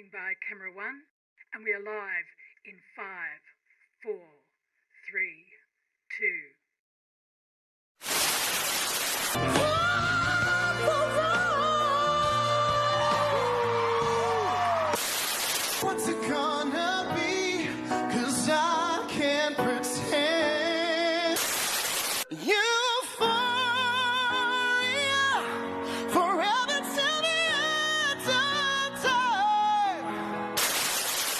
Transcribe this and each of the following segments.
Standing by camera 1, and we are live in 5, 4, 3, 2. What's it gonna be? 'Cause I can't pretend. Euphoria, forever till the end of time.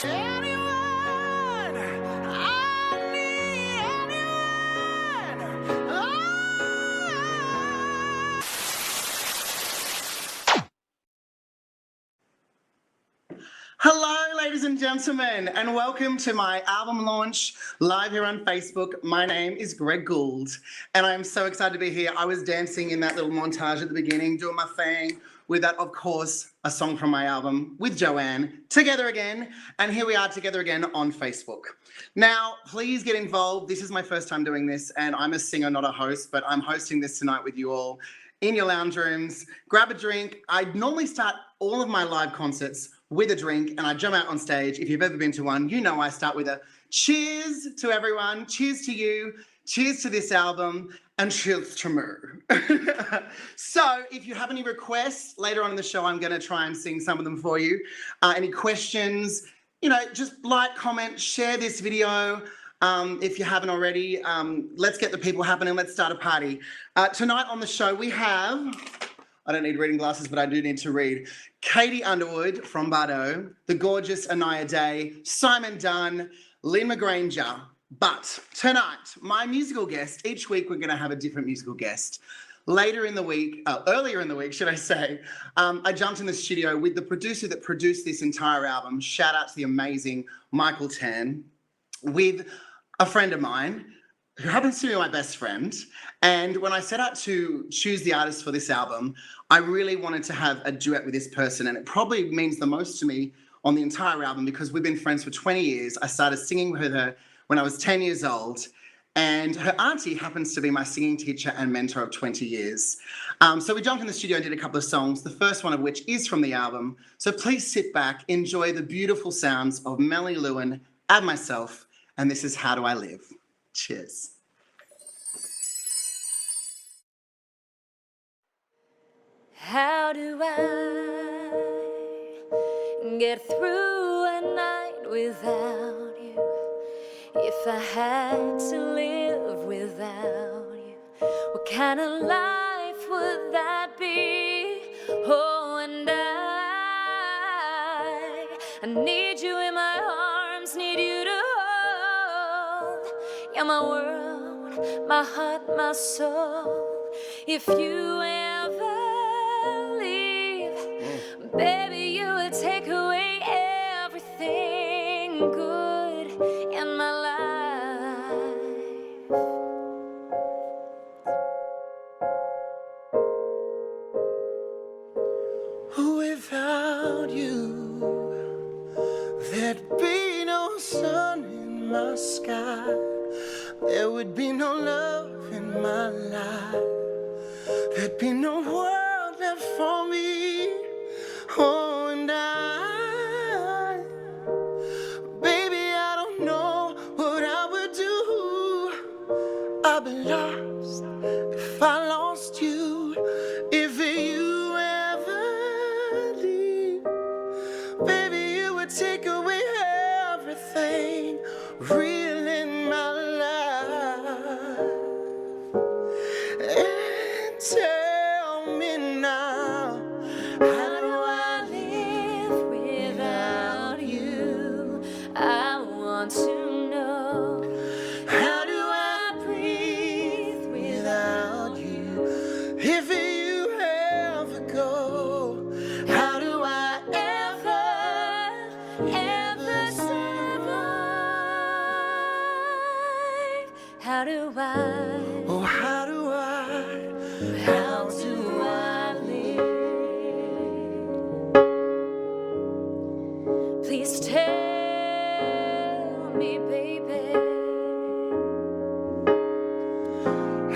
Anyone, I need anyone. Hello, ladies and gentlemen, and welcome to my album launch live here on Facebook. My name is Greg Gould, and I'm so excited to be here. I was dancing in that little montage at the beginning, doing my thing with that, of course, a song from my album with Joanne, Together Again, and here we are together again on Facebook. Now, please get involved. This is my first time doing this, and I'm a singer, not a host, but I'm hosting this tonight with you all in your lounge rooms. Grab a drink. I normally start all of my live concerts with a drink, and I jump out on stage. If you've ever been to one, you know I start with a cheers to everyone, cheers to you, cheers to this album, and cheers to me. So if you have any requests later on in the show, I'm going to try and sing some of them for you. Any questions, just like, comment, share this video. If you haven't already, let's get the people happening. Let's start a party. Tonight on the show, we have, I don't need reading glasses, but I do need to read, Katie Underwood from Bardo, the gorgeous Inaya Day, Simon Dunn, Lynne McGranger. But tonight, my musical guest, each week we're going to have a different musical guest. Earlier in the week, should I say, I jumped in the studio with the producer that produced this entire album. Shout out to the amazing Michael Tan, with a friend of mine who happens to be my best friend. And when I set out to choose the artist for this album, I really wanted to have a duet with this person. And it probably means the most to me on the entire album because we've been friends for 20 years. I started singing with her when I was 10 years old. And her auntie happens to be my singing teacher and mentor of 20 years. So we jumped in the studio and did a couple of songs, the first one of which is from the album. So please sit back, enjoy the beautiful sounds of Melanie, Lewin, and myself. And this is How Do I Live? Cheers. How do I get through a night without you? If I had to live without you, what kind of life would that be? Oh, and I need you in my arms, need you to hold. You're my world, my heart, my soul. If you ever leave, baby, you would take away everything good in my life. Without you, there'd be no sun in my sky. There would be no love in my life. There'd be no world left for me. Oh, and baby, I don't know what I would do. I'd be lost if I lost you. If you ever leave, baby, you would take away everything real in my life. And tell me now, how do I live without you? I want to know. How do I breathe without you? If you ever go, how do I ever survive? How do I? Oh, how do I live? Please tell me, baby.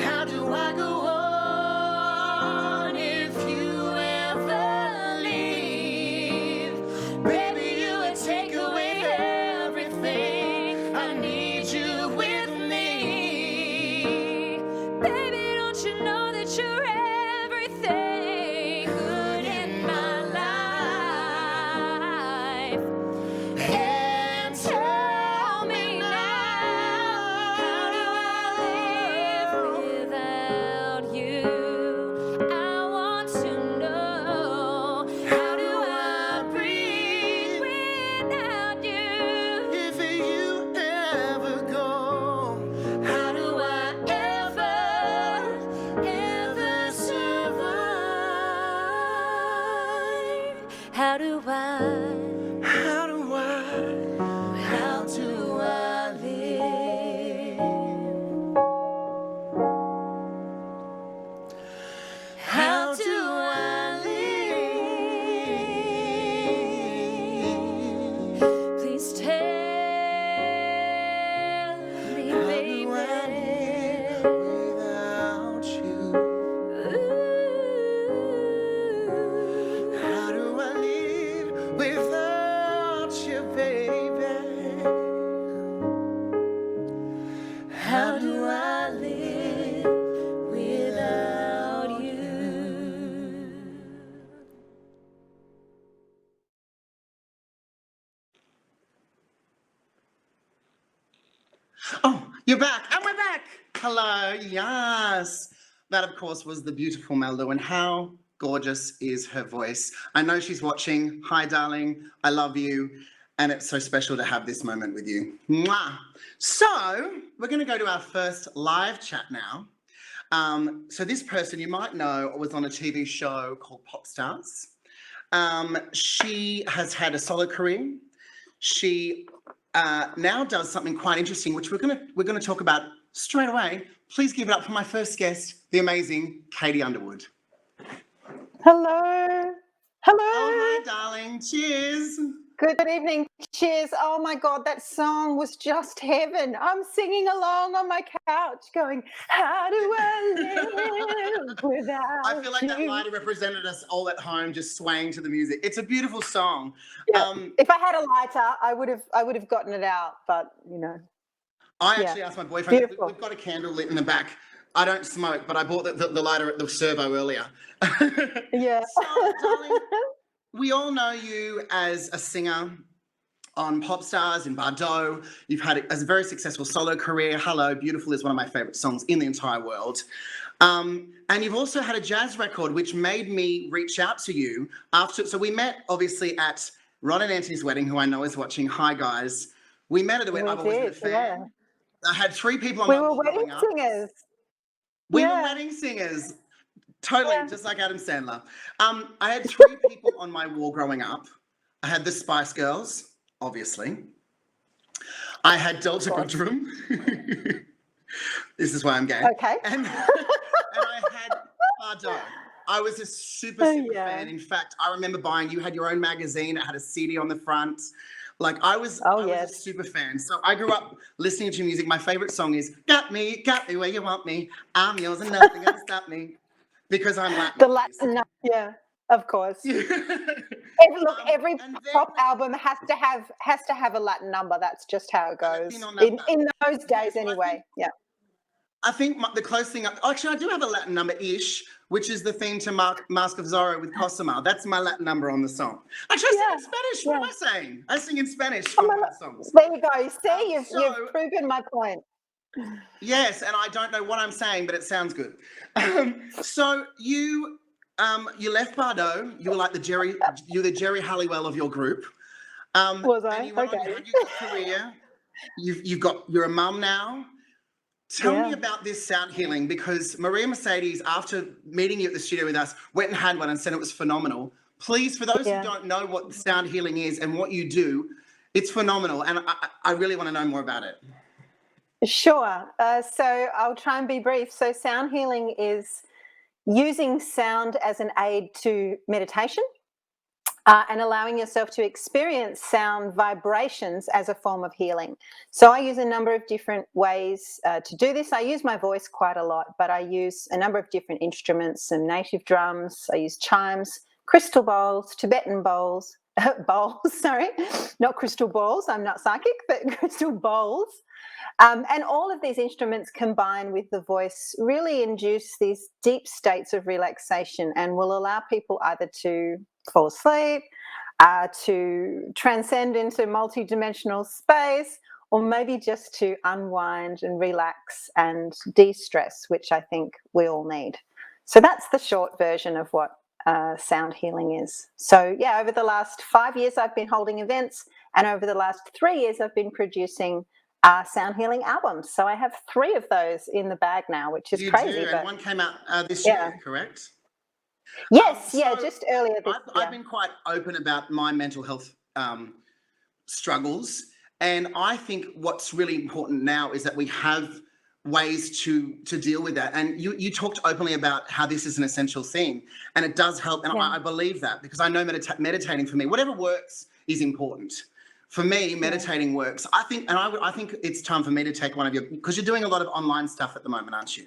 How do I go on if you ever leave? Baby, Oh, you're back, and we're back. Hello, yes. That, of course, was the beautiful Mel Lewin. How gorgeous is her voice? I know she's watching. Hi, darling. I love you. And it's so special to have this moment with you. Mwah. So, we're going to go to our first live chat now. So this person you might know was on a TV show called Pop Stars. She has had a solo career. She now does something quite interesting, which we're gonna talk about straight away. Please give it up for my first guest, the amazing Katie Underwood. Hello. Hello. Oh, hi, darling. Cheers. Good evening. Cheers. Oh my God, that song was just heaven. I'm singing along on my couch going, how do I live without I feel like that you? lighter represented us all at home, just swaying to the music. It's a beautiful song. Yeah. If I had a lighter, I would have gotten it out, but you know. I actually asked my boyfriend, Beautiful. we've got a candle lit in the back. I don't smoke, but I bought the lighter at the servo earlier. Yeah. So, darling, we all know you as a singer on Pop Stars in Bardot. You've had a very successful solo career. Hello, Beautiful is one of my favourite songs in the entire world. And you've also had a jazz record, which made me reach out to you after. So we met, obviously, at Ron and Anthony's wedding, who I know is watching. Hi, guys. We met at the wedding. I've always been a fan. Yeah. I had 3 people on We my were wall wedding growing up. singers. We were Yeah. wedding singers. Totally, Yeah. just like Adam Sandler. I had 3 people on my wall growing up. I had the Spice Girls, obviously. I had Delta Goodrum. This is why I'm gay. Okay. And I had Bardot. I was a super fan. In fact, I remember buying, you had your own magazine. It had a CD on the front. Like I was a super fan. So I grew up listening to music. My favorite song is Got Me Where You Want Me. I'm yours and nothing gonna stop me. Because I'm Latin. The Latin, yeah, of course. Every pop album has to have a Latin number. That's just how it goes. In those days, anyway. Yeah. I think the close thing, actually, I do have a Latin number-ish, which is the theme to Mask of Zorro with Cosima. That's my Latin number on the song. Actually, I sing in Spanish. What am I saying? I sing in Spanish for one of the songs. There you go. You see, you've proven my point. Yes, and I don't know what I'm saying, but it sounds good. So you left Bardot. You were like the Jerry Halliwell of your group. Was I? And you went on, you had your career. You're a mum now. Tell me about this sound healing, because Maria Mercedes, after meeting you at the studio with us, went and had one and said it was phenomenal. Please, for those who don't know what sound healing is and what you do, it's phenomenal, and I really want to know more about it. Sure. So I'll try and be brief. So sound healing is using sound as an aid to meditation. And allowing yourself to experience sound vibrations as a form of healing. So I use a number of different ways to do this. I use my voice quite a lot, but I use a number of different instruments, some native drums. I use chimes, crystal bowls, Tibetan bowls, not crystal balls. I'm not psychic, but crystal bowls. And all of these instruments combined with the voice really induce these deep states of relaxation and will allow people either to fall asleep, to transcend into multi-dimensional space, or maybe just to unwind and relax and de-stress, which I think we all need. So that's the short version of what sound healing is. So yeah, over the last 5 years, I've been holding events, and over the last 3 years, I've been producing sound healing albums. So I have 3 of those in the bag now, which is crazy. And one came out this year, correct? Yes, just earlier this year. I've been quite open about my mental health struggles, and I think what's really important now is that we have ways to deal with that. And you talked openly about how this is an essential thing, and it does help. And I believe that, because I know meditating for me, whatever works is important. For me, meditating works. I think it's time for me to take one of your, because you're doing a lot of online stuff at the moment, aren't you?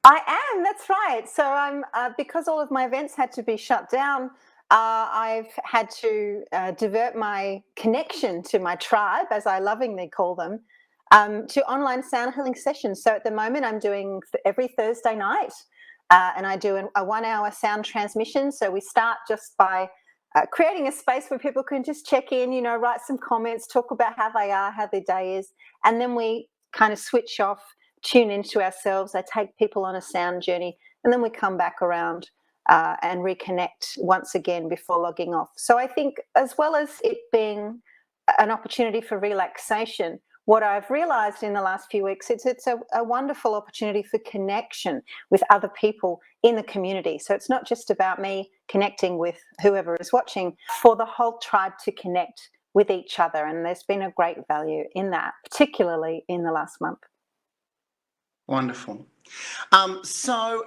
I am, that's right. So I'm because all of my events had to be shut down, I've had to divert my connection to my tribe, as I lovingly call them, to online sound healing sessions. So at the moment I'm doing every Thursday night, and I do a 1-hour sound transmission. So we start just by creating a space where people can just check in, write some comments, talk about how they are, how their day is. And then we kind of switch off, tune into ourselves. I take people on a sound journey, and then we come back around and reconnect once again before logging off. So I think, as well as it being an opportunity for relaxation, what I've realised in the last few weeks is it's a wonderful opportunity for connection with other people in the community. So it's not just about me connecting with whoever is watching, for the whole tribe to connect with each other. And there's been a great value in that, particularly in the last month. Wonderful. So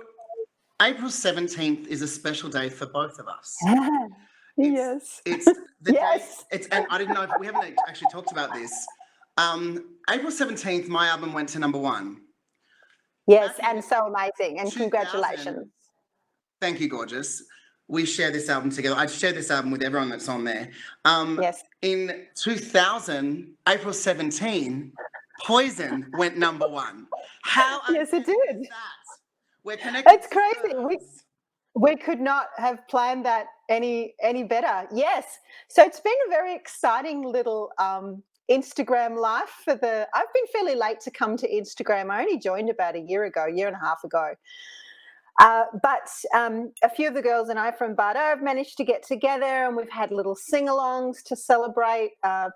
April 17th is a special day for both of us. Yes. It's the Yes. day. And I didn't know, we haven't actually talked about this. April 17th, my album went to #1. Yes, and so amazing. And 2000. congratulations. Thank you, gorgeous. We share this album together. I share this album with everyone that's on there. Yes. In 2000, April 17, Poison went #1. How Yes, it did. is that? We're connected. It's crazy. We could not have planned that any better. Yes. So it's been a very exciting little Instagram life I've been fairly late to come to Instagram. I only joined about a year and a half ago. But a few of the girls and I from Bardo have managed to get together, and we've had little sing-alongs to celebrate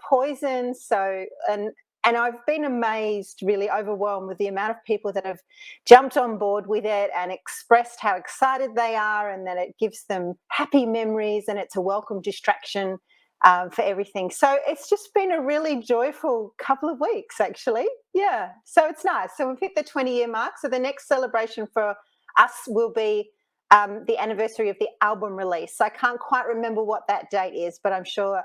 Poison. So, and I've been amazed, really overwhelmed with the amount of people that have jumped on board with it and expressed how excited they are, and that it gives them happy memories, and it's a welcome distraction for everything. So it's just been a really joyful couple of weeks, actually. Yeah, so it's nice. So we've hit the 20-year mark. So the next celebration for us will be the anniversary of the album release. So I can't quite remember what that date is, but I'm sure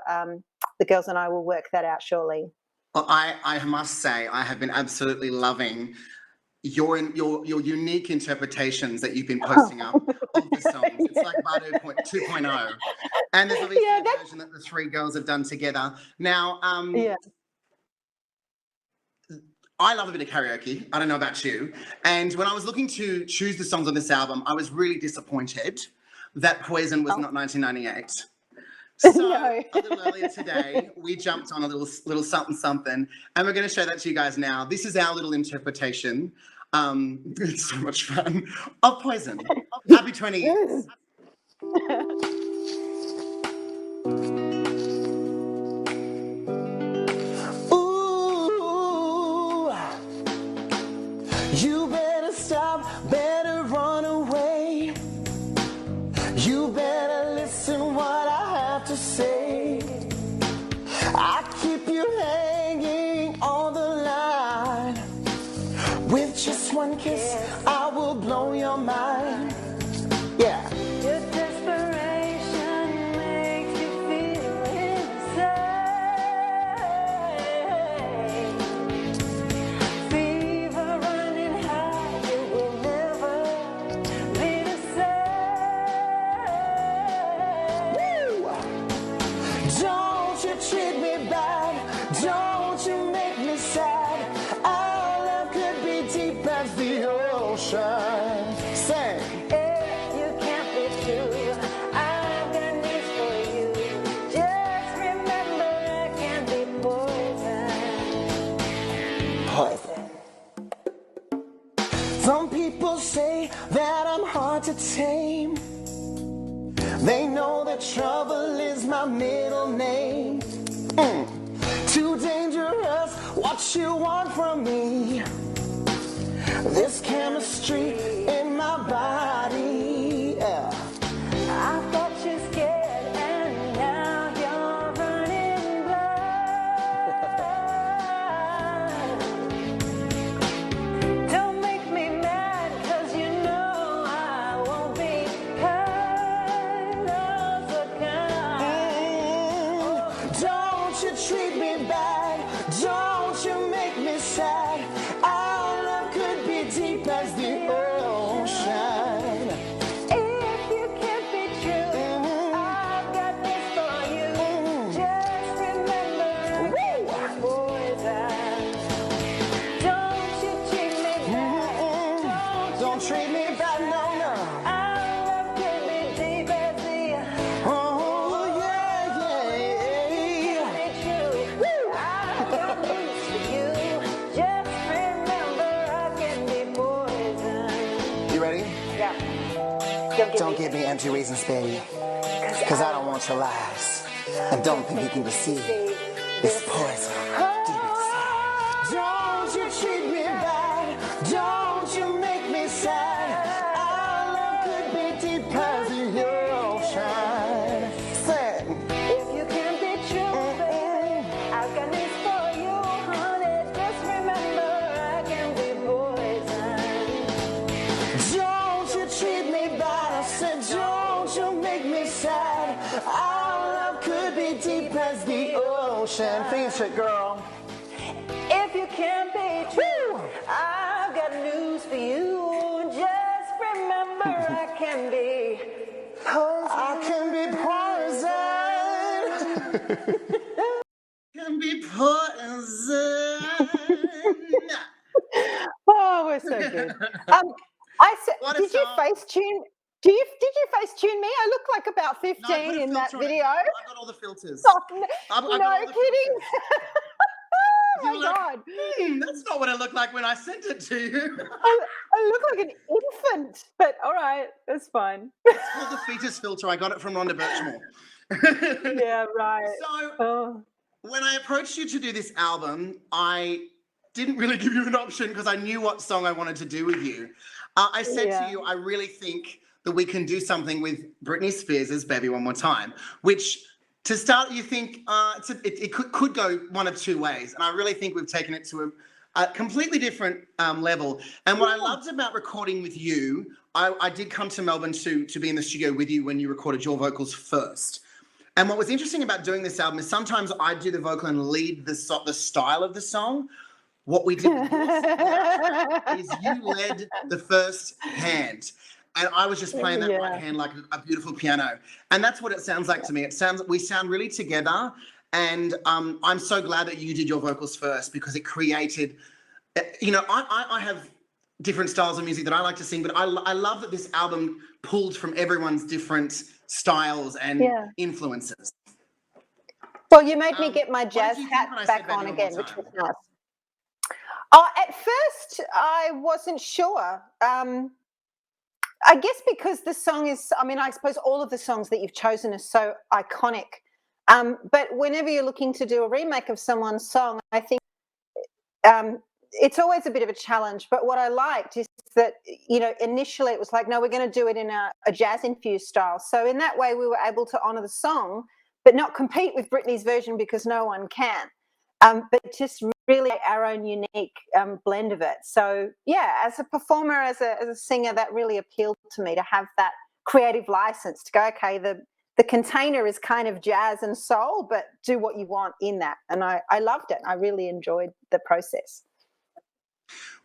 the girls and I will work that out shortly. Well, I must say, I have been absolutely loving your unique interpretations that you've been posting up of the songs. It's like Bardo 2.0. And there's obviously a version that the three girls have done together. Now, I love a bit of karaoke. I don't know about you. And when I was looking to choose the songs on this album, I was really disappointed that Poison was not 1998. So a little earlier today, we jumped on a little something, and we're going to show that to you guys now. This is our little interpretation. It's so much fun. Of Poison. Happy 20 years. Ooh, you better stop, better run away. You better listen what I have to say. I keep you hanging on the line. With just one kiss, I will blow your mind. Yeah. Your desperation makes you feel insane. Fever running high, you will never be the same. Don't you treat me bad, don't you make me sad. Our love could be deep as the ocean. Sing. If you can't be true, I've got news for you. Just remember, I can be poison. Some people say that I'm hard to tame. They know that trouble is my middle name. Too dangerous, what you want from me? This chemistry in my body. Yeah. I thought you scared, and now you're burning blood. Don't make me mad, 'cause you know I won't be kind of the kind. Don't you treat me bad, don't you make me sad. Our love could be deep as the ocean. If you can't be true, I've got this for you. Just remember, I'm poison. Don't you treat me bad. Don't treat me bad, no, no. Our love could be deep as the Oh, yeah, yeah. be true. I've got news for you. Just Don't give me empty reasons, baby, cause I don't want your lies, and don't think you can receive this poison deep inside. Don't you treat me bad, don't you make me sad. Our love could be deep as the ocean. Sing. If you can't be true, baby, I've got news for you, honey. Just remember, I can be poison. Don't you treat me bad, I said don't you make me sad. Our love could be deep as the ocean. Finish it, girl. If you can't be true, I've got news for you. Just remember, I can be poison. I can be poison. Can be poison. Oh, we're so good. I said, What a did you song. face tune? Did you face tune me? I look like about No, I 15 put a in that filter on it. video. I got all the filters. Oh, I got no all the kidding. filters. Oh You my were like, God. That's not what it looked like when I sent it to you. I look like an infant, but all right, that's fine. It's called the fetus filter. I got it from Rhonda Birchmore. Yeah, right. So Oh. when I approached you to do this album, I didn't really give you an option because I knew what song I wanted to do with you. I said to you, I really think that we can do something with Britney Spears' Baby One More Time, which to start, you think it could go one of two ways. And I really think we've taken it to a completely different level. And what I loved about recording with you, I did come to Melbourne to be in the studio with you when you recorded your vocals first. And what was interesting about doing this album is sometimes I do the vocal and lead the style of the song. What we did with your song is you led the first hand. And I was just playing that right hand like a beautiful piano. And that's what it sounds like to me. We sound really together. And I'm so glad that you did your vocals first because it created, I have different styles of music that I like to sing, but I love that this album pulled from everyone's different styles and influences. Well, you made me get my jazz hat back on again, which was nice. At first, I wasn't sure. I guess because the song is, I suppose all of the songs that you've chosen are so iconic. But whenever you're looking to do a remake of someone's song, I think it's always a bit of a challenge. But what I liked is that, initially it was like, no, we're going to do it in a jazz-infused style. So in that way, we were able to honour the song, but not compete with Britney's version because no one can. But just really our own unique blend of it. So yeah, as a performer, as a singer, that really appealed to me to have that creative license to go, okay, the container is kind of jazz and soul, but do what you want in that. And I loved it. I really enjoyed the process.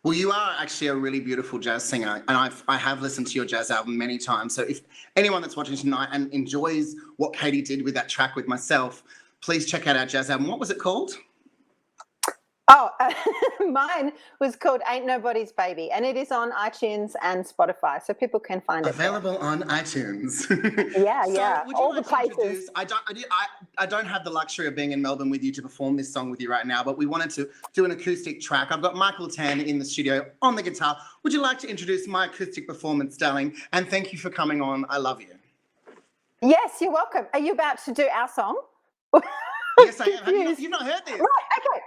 Well, you are actually a really beautiful jazz singer, and I have listened to your jazz album many times. So if anyone that's watching tonight and enjoys what Katie did with that track with myself, please check out our jazz album. What was it called? Oh, mine was called Ain't Nobody's Baby, and it is on iTunes and Spotify, so people can find it. Available on iTunes. Yeah, so yeah, all the places. I don't have the luxury of being in Melbourne with you to perform this song with you right now, but we wanted to do an acoustic track. I've got Michael Tan in the studio on the guitar. Would you like to introduce my acoustic performance, darling? And thank you for coming on. I love you. Yes, you're welcome. Are you about to do our song? Yes, I am. You've not heard this? Right, okay.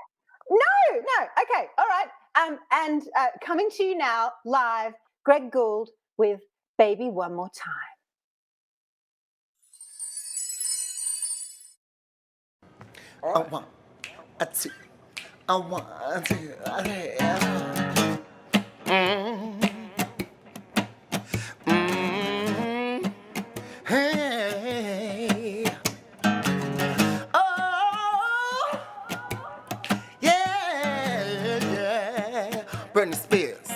No, okay, all right. And coming to you now, live, Greg Gould with Baby One More Time. Right. One, two, one, two, hey. Oh, yeah. Britney Spears.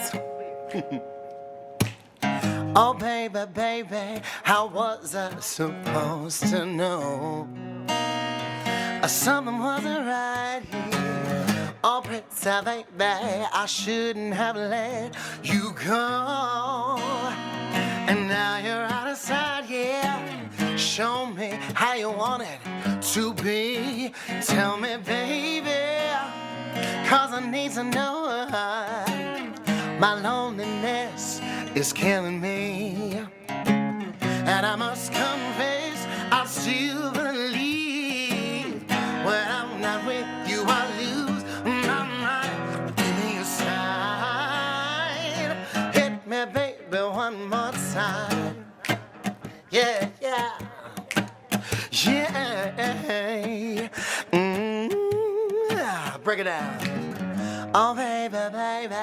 Oh, baby, how was I supposed to know? Something wasn't right here. Oh, pretty baby, I shouldn't have let you go. And now you're out of sight, yeah. Show me how you want it to be. Tell me, baby, 'cause I need to know. My loneliness is killing me. and I must confess, I still believe when I'm not with you, I lose my mind. Give me a sign, hit me, baby, one more time. Yeah, yeah, yeah. Break it down. Oh, baby, baby,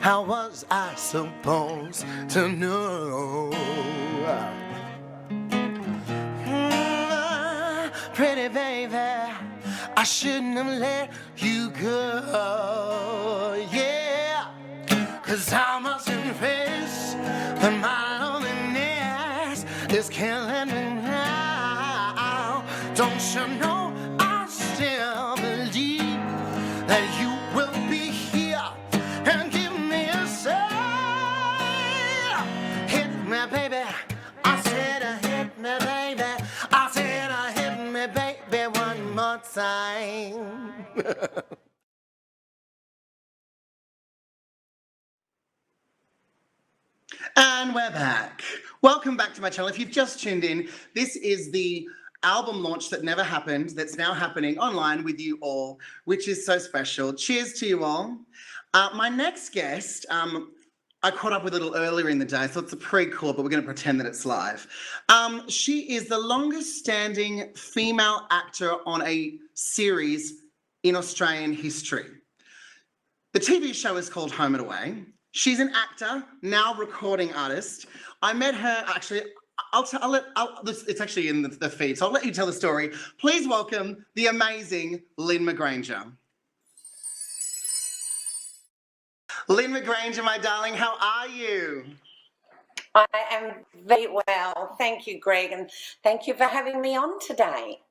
how was I supposed to know? Pretty baby, I shouldn't have let you go. Yeah, 'cause I must confess that my loneliness is killing me now. Don't you know I still believe that you will be here and give me a sign. Hit me, baby. I said, hit me, baby. I said, hit me, baby, one more time. And we're back. Welcome back to my channel. If you've just tuned in, this is the album launch that never happened, that's now happening online with you all, which is so special. Cheers to you all. My next guest, I caught up with a little earlier in the day, so it's a pre-call, but we're going to pretend that it's live. She is the longest standing female actor on a series in Australian history. The TV show is called Home and Away. She's an actor, now recording artist. I met her, actually, it's actually in the feed, so I'll let you tell the story. Please welcome the amazing Lynne McGranger. Lynne McGranger, my darling, how are you? I am very well. Thank you, Greg, and thank you for having me on today.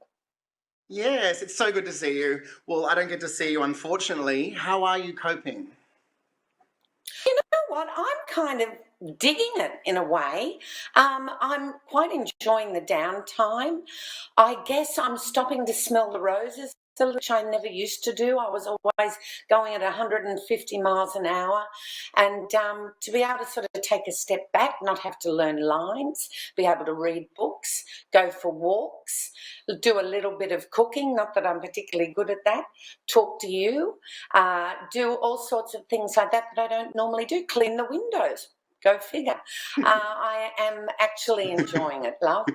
Yes, it's so good to see you. Well, I don't get to see you, unfortunately. How are you coping? You know what? I'm kind of digging it in a way. I'm quite enjoying the downtime. I guess I'm stopping to smell the roses, which I never used to do. I was always going at 150 miles an hour. And to be able to sort of take a step back, not have to learn lines, be able to read books, go for walks, do a little bit of cooking, not that I'm particularly good at that, talk to you, do all sorts of things like that I don't normally do, clean the windows, go figure. I am actually enjoying it, love.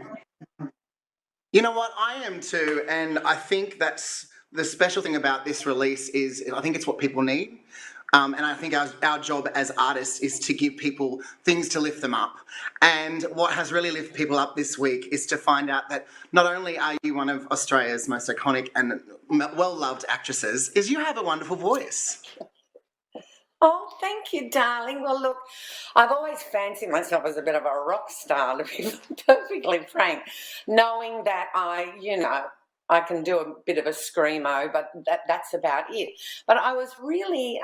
You know what? I am too, and I think that's the special thing about this release is I think it's what people need. And I think our job as artists is to give people things to lift them up. And what has really lifted people up this week is to find out that not only are you one of Australia's most iconic and well-loved actresses, is you have a wonderful voice. Oh, thank you, darling. Well, look, I've always fancied myself as a bit of a rock star, to be perfectly frank, knowing that I can do a bit of a screamo, but that's about it. But I was really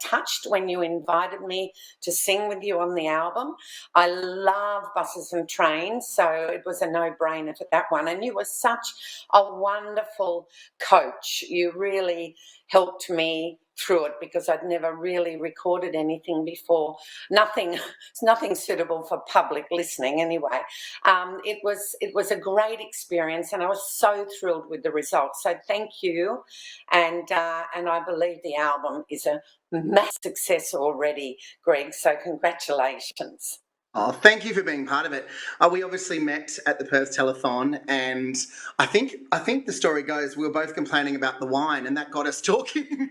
touched when you invited me to sing with you on the album. I love buses and trains, so it was a no-brainer for that one. And you were such a wonderful coach. You really helped me through it because I'd never really recorded anything before. It's nothing suitable for public listening anyway. It was a great experience, and I was so thrilled with the results. So thank you, and I believe the album is a massive success already, Greg. So congratulations. Oh, thank you for being part of it. We obviously met at the Perth Telethon, and I think the story goes we were both complaining about the wine, and that got us talking.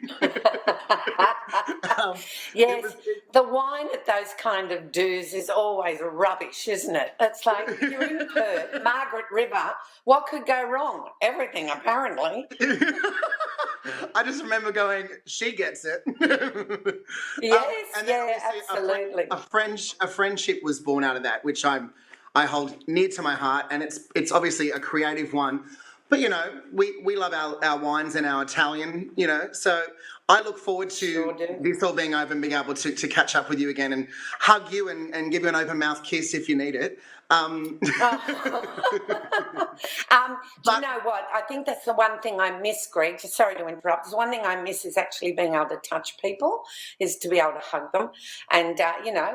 Yes, the wine at those kind of do's is always rubbish, isn't it? It's like you're in Perth, Margaret River. What could go wrong? Everything, apparently. I just remember going, she gets it. Yes, and yeah, absolutely. A friendship was born out of that, which I hold near to my heart, and it's obviously a creative one. But, you know, we love our wines and our Italian, you know, so I look forward to this all being over and being able to catch up with you again and hug you and give you an open mouth kiss if you need it. Do you know what? I think that's the one thing I miss, Greg. Sorry to interrupt. The one thing I miss is actually being able to touch people, is to be able to hug them. And,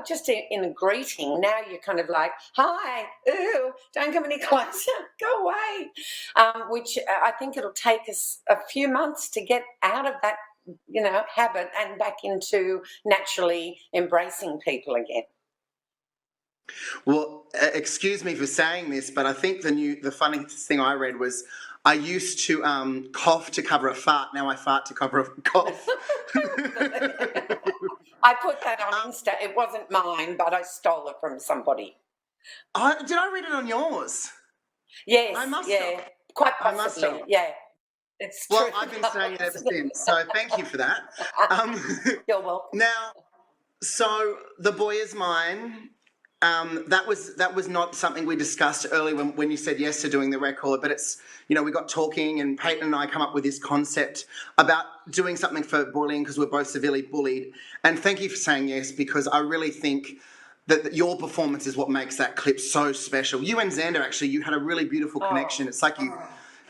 just in a greeting, now you're kind of like, hi, ooh, don't come any closer, go away. Which I think it'll take us a few months to get out of that, habit and back into naturally embracing people again. Well, excuse me for saying this, but I think the funniest thing I read was I used to cough to cover a fart. Now I fart to cover a cough. I put that on Insta. It wasn't mine, but I stole it from somebody. Did I read it on yours? Yes. I must have. Quite possibly. I must have. Yeah. It's true. Well, I've been saying it ever since, so thank you for that. You're welcome. Now, so The Boy Is Mine. That was not something we discussed earlier when you said yes to doing the record, but it's, we got talking and Peyton and I come up with this concept about doing something for bullying because we're both severely bullied. And thank you for saying yes, because I really think that your performance is what makes that clip so special. You and Xander, actually, you had a really beautiful connection. It's like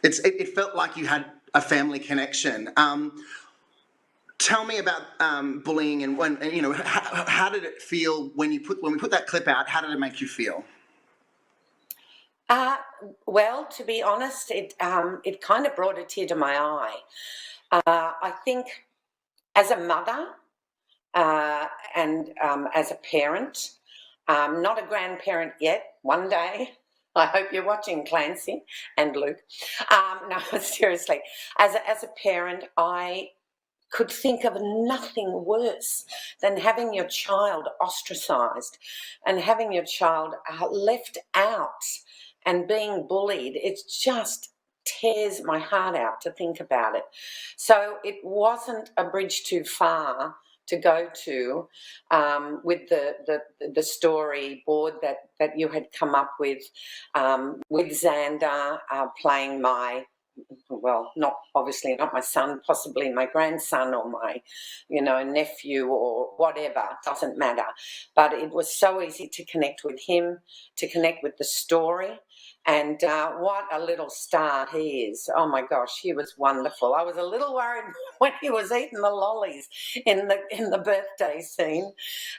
it felt like you had a family connection. Tell me about bullying and how did it feel when we put that clip out? How did it make you feel? Well, to be honest, it kind of brought a tear to my eye. I think as a mother and as a parent, not a grandparent yet. One day, I hope you're watching, Clancy and Luke. No, seriously, as a parent, I could think of nothing worse than having your child ostracised and having your child left out and being bullied. It just tears my heart out to think about it. So it wasn't a bridge too far to go to with the storyboard that you had come up with Xander playing my, well, not my son, possibly my grandson or my, nephew or whatever, doesn't matter. But it was so easy to connect with him, to connect with the story. And what a little star he is. Oh my gosh, he was wonderful. I was a little worried when he was eating the lollies in the birthday scene,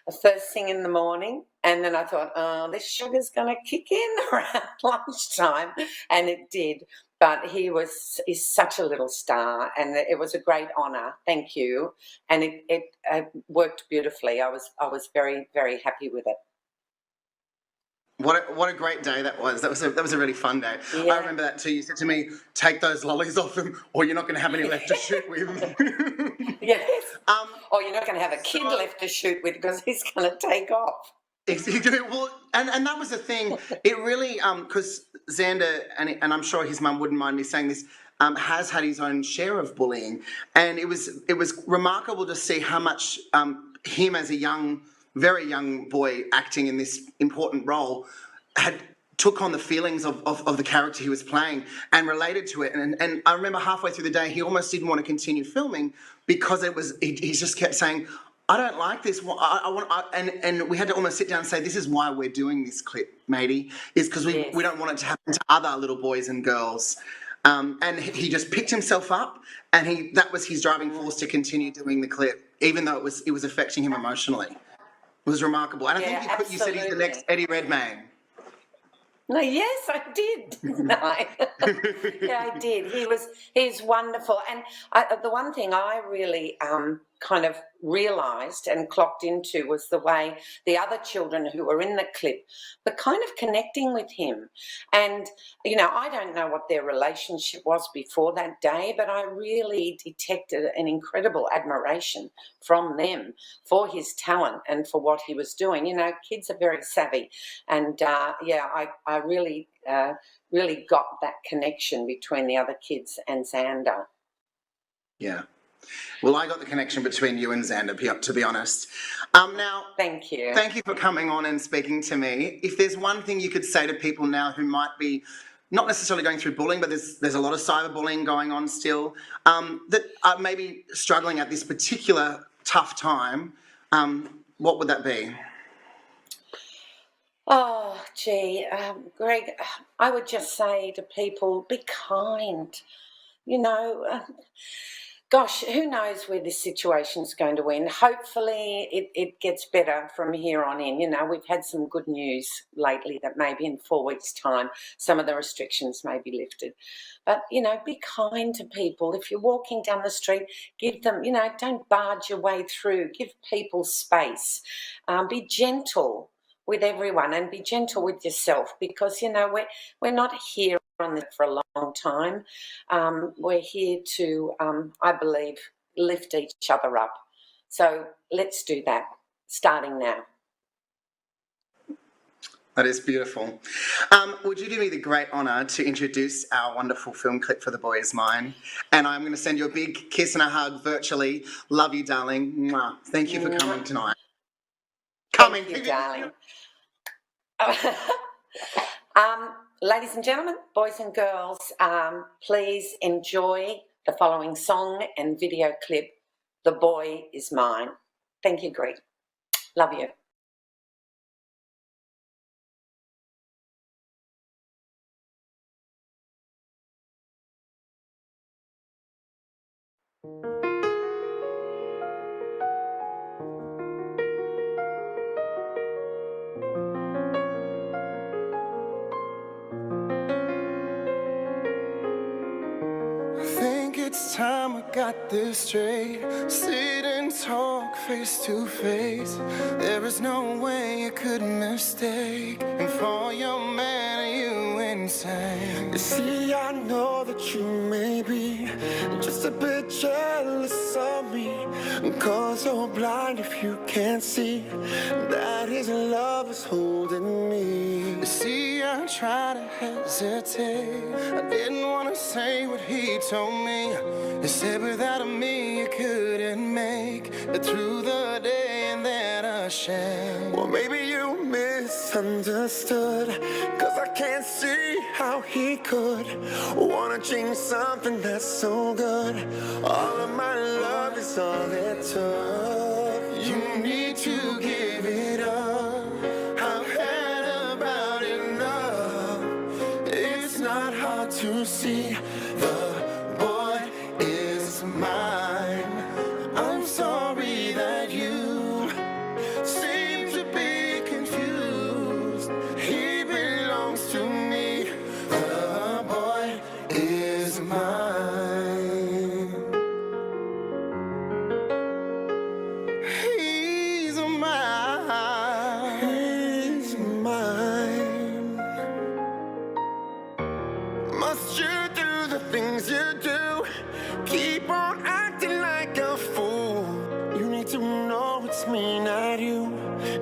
the first thing in the morning. And then I thought, oh, this sugar's going to kick in around lunchtime. And it did. But he's such a little star, and it was a great honour. Thank you, and it worked beautifully. I was very, very happy with it. What a great day that was. That was a really fun day. Yeah. I remember that too. You said to me, "Take those lollies off him, or you're not going to have any left to shoot with." Yes. Or you're not going to have a kid left to shoot with because he's going to take off. Exactly. Well, and that was the thing. It really, because Xander, and I'm sure his mum wouldn't mind me saying this, has had his own share of bullying, and it was remarkable to see how much him as a very young boy acting in this important role took on the feelings of the character he was playing and related to it. And I remember halfway through the day, he almost didn't want to continue filming because he just kept saying, I don't like this. And we had to almost sit down and say, this is why we're doing this clip, matey, is because we don't want it to happen to other little boys and girls. And he just picked himself up, and that was his driving force to continue doing the clip, even though it was affecting him emotionally. It was remarkable. And I think you said he's the next Eddie Redmayne. No, yes, I did. Yeah, I did. He's wonderful. And the one thing I really kind of realised and clocked into was the way the other children who were in the clip were kind of connecting with him. And, I don't know what their relationship was before that day, but I really detected an incredible admiration from them for his talent and for what he was doing. Kids are very savvy. And, I really, really got that connection between the other kids and Xander. Yeah. Well, I got the connection between you and Xander, to be honest. Now, thank you. Thank you for coming on and speaking to me. If there's one thing you could say to people now who might be not necessarily going through bullying, but there's a lot of cyberbullying going on still, that are maybe struggling at this particular tough time, what would that be? Oh, gee, Greg, I would just say to people, be kind. You know, gosh, who knows where this situation's going to end. Hopefully it gets better from here on in. You know, we've had some good news lately that maybe in 4 weeks' time some of the restrictions may be lifted. But, you know, be kind to people. If you're walking down the street, give them, you know, don't barge your way through. Give people space. Be gentle with everyone and be gentle with yourself, because, you know, we're not here on this for a long time. We're here to, I believe, lift each other up. So let's do that, starting now. That is beautiful. Would you do me the great honour to introduce our wonderful film clip for The Boy Is Mine? And I'm going to send you a big kiss and a hug virtually. Love you, darling. Mwah. Thank you for coming tonight. Thank you, darling. Ladies and gentlemen, boys and girls, please enjoy the following song and video clip, The Boy Is Mine. Thank you, Greg. Love you. It's time I got this straight. Sit and talk face to face. There is no way you could mistake. And for your man, are you insane? You see, I know that you may be just a bit jealous of me, 'cause you're blind if you can't see that his love is holding me. You see, I try to hesitate. I didn't want to say what he told me. He said without me you couldn't make it through the day, and then a shame. Well, maybe you misunderstood, 'cause I can't see how he could wanna change something that's so good. All of my love is all it took. You need to give it up. I've had about enough. It's not hard to see the boy is mine. I'm sorry that you seem to be confused. He belongs to me. The boy is mine. He's mine. He's mine. Must you do the things you do? Keep on acting like a fool. You need to know it's me, not you.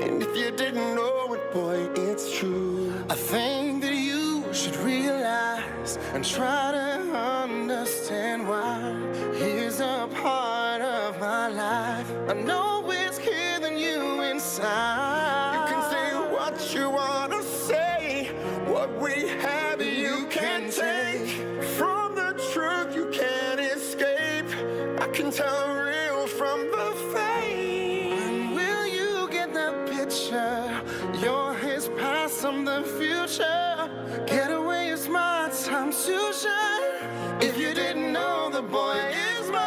And if you didn't know it, boy, it's true. I think that you should realize and try to understand why he's a part of my life. I know it's killing you inside. You can say what you want to say. What we have you can't take. From the truth you can't escape. I can tell real from the fake. When will you get the picture? You're his past, I'm the future. Get away, it's my time to shine. If you didn't know, the boy is mine.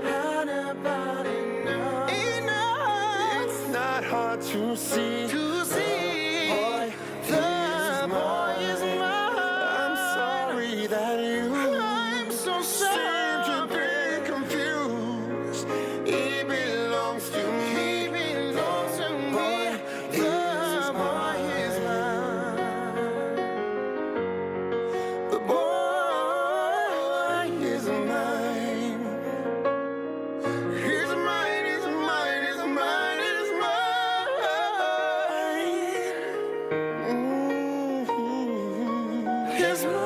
Had about enough. It's not hard to see. The boy is mine. I'm sorry that you. I'm so sorry. Seem to be confused. He belongs to me. He belongs to me. The boy is mine. The boy is mine. He's mine, he's mine, he's mine, he's mine. He's mine.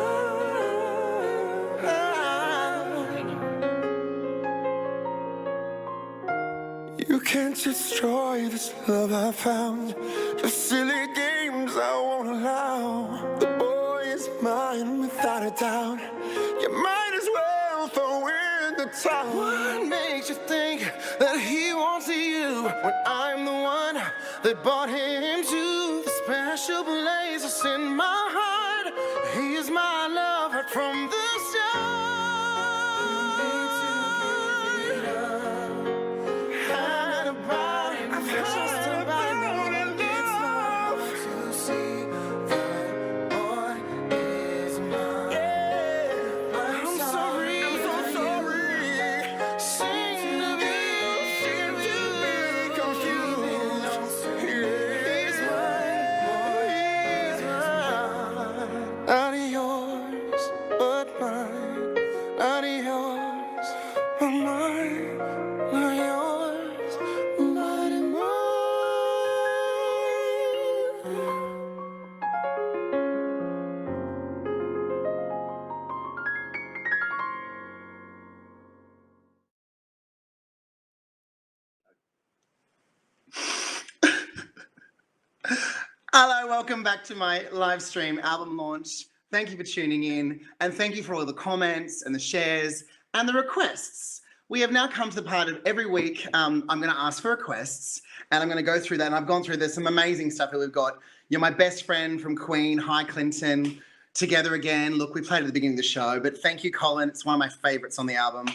You can't destroy this love I found. Just silly games I won't allow. The boy is mine without a doubt. You might as well throw in the time. What makes you think that he wants you when I'm the one that brought him to the special places in my heart? He is my love right from the start. Had about him, just about him. It's love to see that boy is mine. Yeah, I'm sorry, I'm so sorry. Sing to be confused. He's mine, not yours, but mine. Not yours, but mine. Not yours, but mine. Hello, welcome back to my live stream album launch. Thank you for tuning in, and thank you for all the comments and the shares and the requests. We have now come to the part of every week I'm going to ask for requests, and I'm going to go through that. And I've gone through, there's some amazing stuff that we've got. You're My Best Friend from Queen, Hi Clinton, Together Again. Look, we played at the beginning of the show, but thank you, Colin. It's one of my favorites on the album.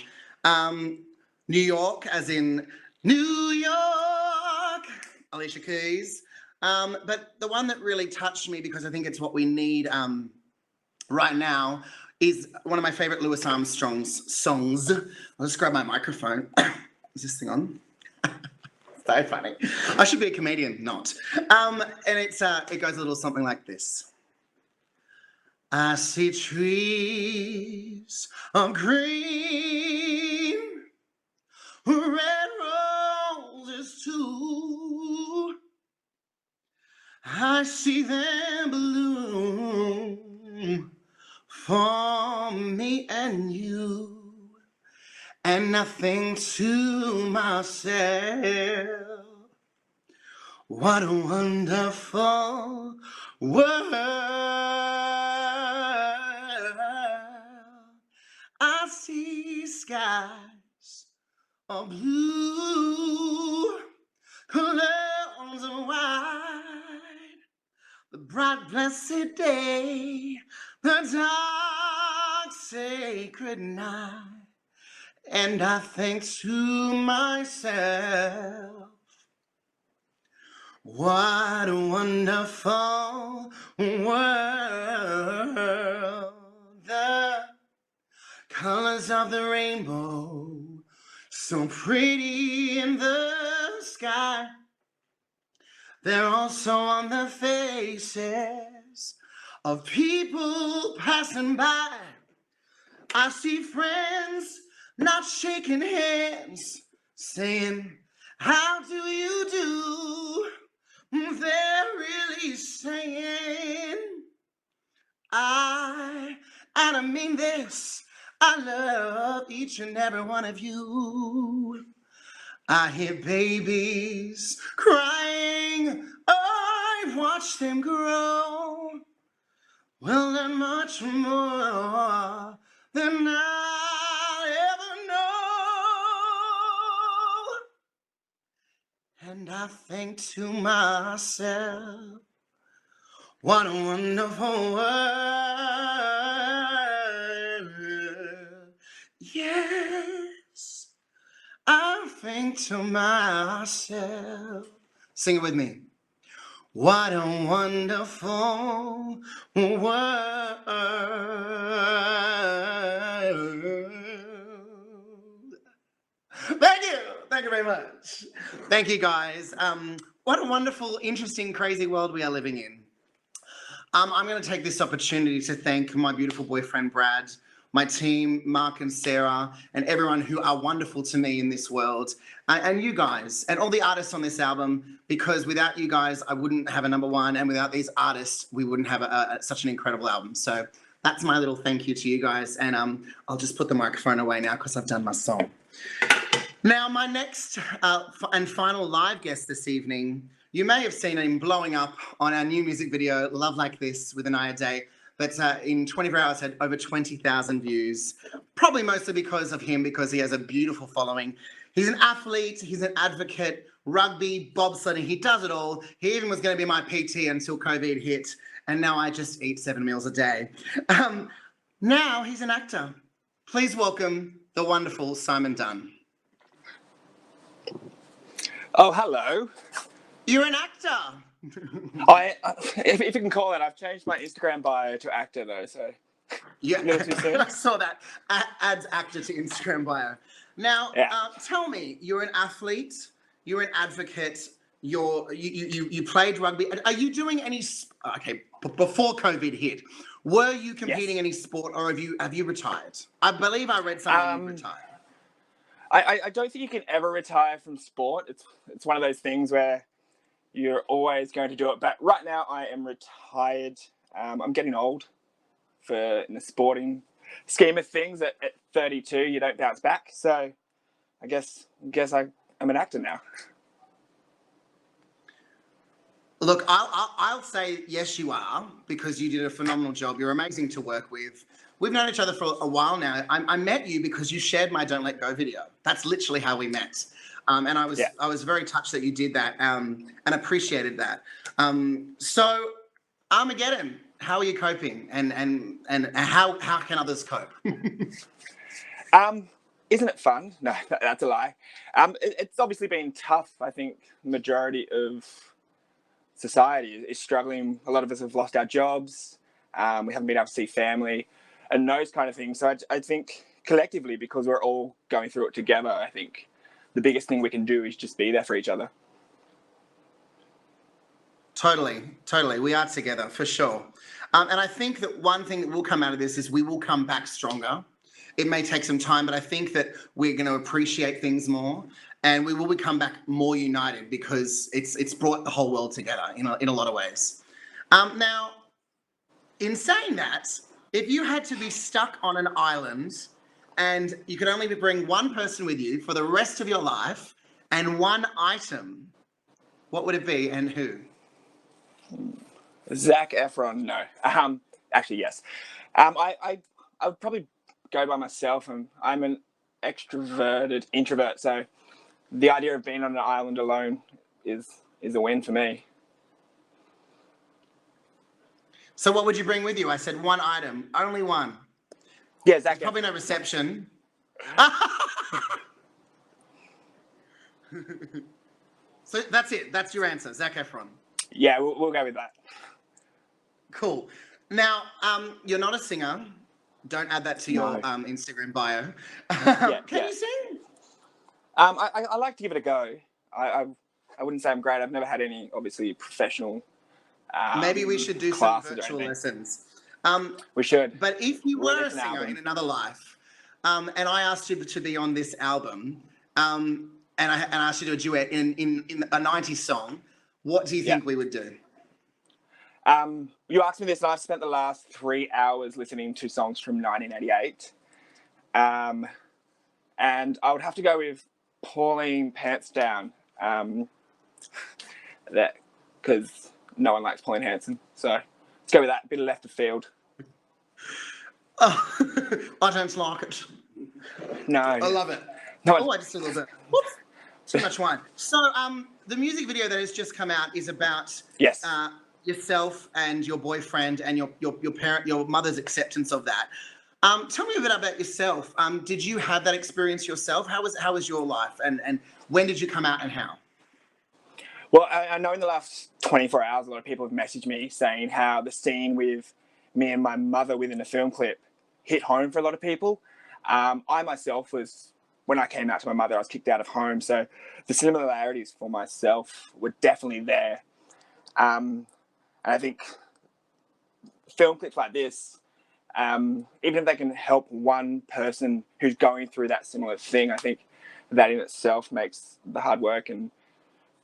New York, as in New York, Alicia Keys. But the one that really touched me, because I think it's what we need right now, is one of my favorite Louis Armstrong's songs. I'll just grab my microphone. Is this thing on? So funny. I should be a comedian, not. And it goes a little something like this. I see trees of green, red roses too. I see them bloom for me and you, and nothing to myself. What a wonderful world. I see skies of blue, clouds of white, the bright blessed day, the dark sacred night, and I think to myself, what a wonderful world. The colors of the rainbow, so pretty in the sky, they're also on the faces of people passing by. I see friends not shaking hands, saying, how do you do? They're really saying, and I mean this, I love each and every one of you. I hear babies crying, I watch them grow. Well, learn much more than I'll ever know. And I think to myself, what a wonderful world. Yes, I think to myself. Sing it with me. What a wonderful world. Thank you. Thank you very much. Thank you, guys. What a wonderful, interesting, crazy world we are living in. I'm going to take this opportunity to thank my beautiful boyfriend, Brad, my team, Mark and Sarah, and everyone who are wonderful to me in this world, and you guys, and all the artists on this album, because without you guys, I wouldn't have a #1, and without these artists, we wouldn't have such an incredible album. So that's my little thank you to you guys, and I'll just put the microphone away now because I've done my song. Now, my next and final live guest this evening, you may have seen him blowing up on our new music video, Love Like This, with Inaya Day. but in 24 hours had over 20,000 views, probably mostly because of him, because he has a beautiful following. He's an athlete, he's an advocate, rugby, bobsledding, he does it all. He even was going to be my PT until COVID hit, and now I just eat 7 meals a day. Now he's an actor. Please welcome the wonderful Simon Dunn. Oh, hello. You're an actor. If you can call it, I've changed my Instagram bio to actor though, so Yeah, a little too soon. I saw that. Adds actor to Instagram bio. Now, Yeah. Tell me, you're an athlete, you're an advocate, you played rugby. Are you doing any? Before COVID hit, were you competing any sport, or have you retired? I believe I read something you retired. I don't think you can ever retire from sport. It's one of those things where you're always going to do it. But right now, I am retired. I'm getting old in the sporting scheme of things. At 32, you don't bounce back. So I guess I'm an actor now. Look, I'll say yes, you are, because you did a phenomenal job. You're amazing to work with. We've known each other for a while now. I met you because you shared my "Don't Let Go" video. That's literally how we met, and I was very touched that you did that and appreciated that. So, Armageddon, how are you coping, and how can others cope? Isn't it fun? No, that's a lie. It's obviously been tough. I think the majority of society is struggling. A lot of us have lost our jobs. We haven't been able to see family and those kind of things. So I think collectively, because we're all going through it together, I think the biggest thing we can do is just be there for each other. Totally. We are together for sure. And I think that one thing that will come out of this is we will come back stronger. It may take some time, but I think that we're going to appreciate things more, and we will come back more united, because it's brought the whole world together in a lot of ways. Now, in saying that, if you had to be stuck on an island and you could only bring one person with you for the rest of your life and one item, what would it be and who? Zac Efron, no. Actually, yes. I would probably go by myself. I'm an extroverted introvert, so the idea of being on an island alone is a win for me. So what would you bring with you? I said one item, only one. Yeah, Zac Efron. Probably no reception. So that's it. That's your answer, Zac Efron. Yeah, we'll go with that. Cool. Now, you're not a singer. Don't add that to your Instagram bio. Can you sing? I like to give it a go. I wouldn't say I'm great. I've never had any, obviously, professional Maybe we should do some virtual lessons. We should. But if you were a singer in another life, and I asked you to be on this album, and I asked you to do a duet in a 90s song, what do you think we would do? You asked me this, and I've spent the last 3 hours listening to songs from 1988. And I would have to go with Pauline Pants Down. Because no one likes Pauline Hanson. So let's go with that. A bit of left of field. Oh, I don't like it. No. I love it. No, I just a little bit. Whoops. Too much wine. So the music video that has just come out is about yourself and your boyfriend and your mother's acceptance of that. Tell me a bit about yourself. Did you have that experience yourself? How was your life, and when did you come out, and how? Well, I know in the last 24 hours, a lot of people have messaged me saying how the scene with me and my mother within the film clip hit home for a lot of people. I myself when I came out to my mother, I was kicked out of home. So the similarities for myself were definitely there. And I think film clips like this, even if they can help one person who's going through that similar thing, I think that in itself makes the hard work and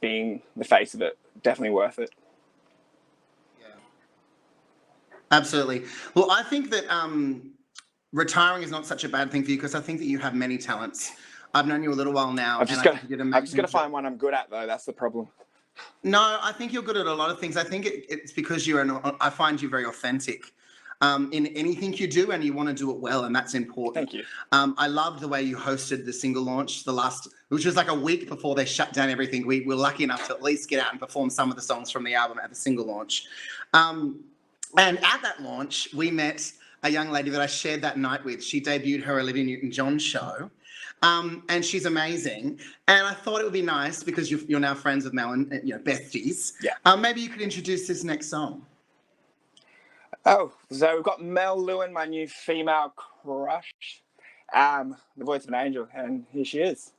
being the face of it definitely worth it. Yeah, absolutely. Well, I think that retiring is not such a bad thing for you, because I think that you have many talents. I've known you a little while now. I've just got to find one I'm good at, though. That's the problem. No, I think you're good at a lot of things. I think it's because I find you very authentic. in anything you do, and you want to do it well, and that's important. Thank you. I loved the way you hosted the single launch, which was like a week before they shut down everything. We were lucky enough to at least get out and perform some of the songs from the album at the single launch. And at that launch, we met a young lady that I shared that night with. She debuted her Olivia Newton-John show. And she's amazing. And I thought it would be nice, because you're now friends with Mel and, besties. Yeah. Maybe you could introduce this next song. Oh, so we've got Mel Lewin, my new female crush, the voice of an angel, and here she is.